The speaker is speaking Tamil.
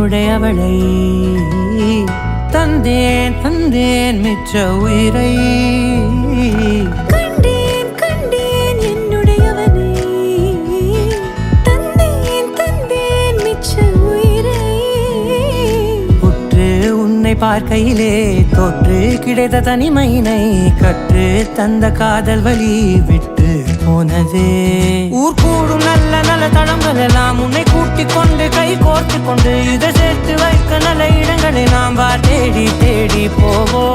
என்னுடையவளை தந்தேன் தந்தேன் மிச்ச உயிரை கண்டேன் கண்டேன் என்னுடையவனை தந்தேன் தந்தேன் மிச்ச உயிரை உற்று உன்னை பார்க்கையிலே தொற்று கிடைத்த தனிமையினை கற்று தந்த காதல் வழி விட்டு போனதே ஊர் கூடும் நல்ல நல்ல தடங்கள் எல்லாம் உன்னை கூட்டிக் கொண்டு கை கோர்த்து கொண்டு இதை சேர்த்து வைக்க நல்ல இடங்களை நாம் தேடி தேடி போவோம்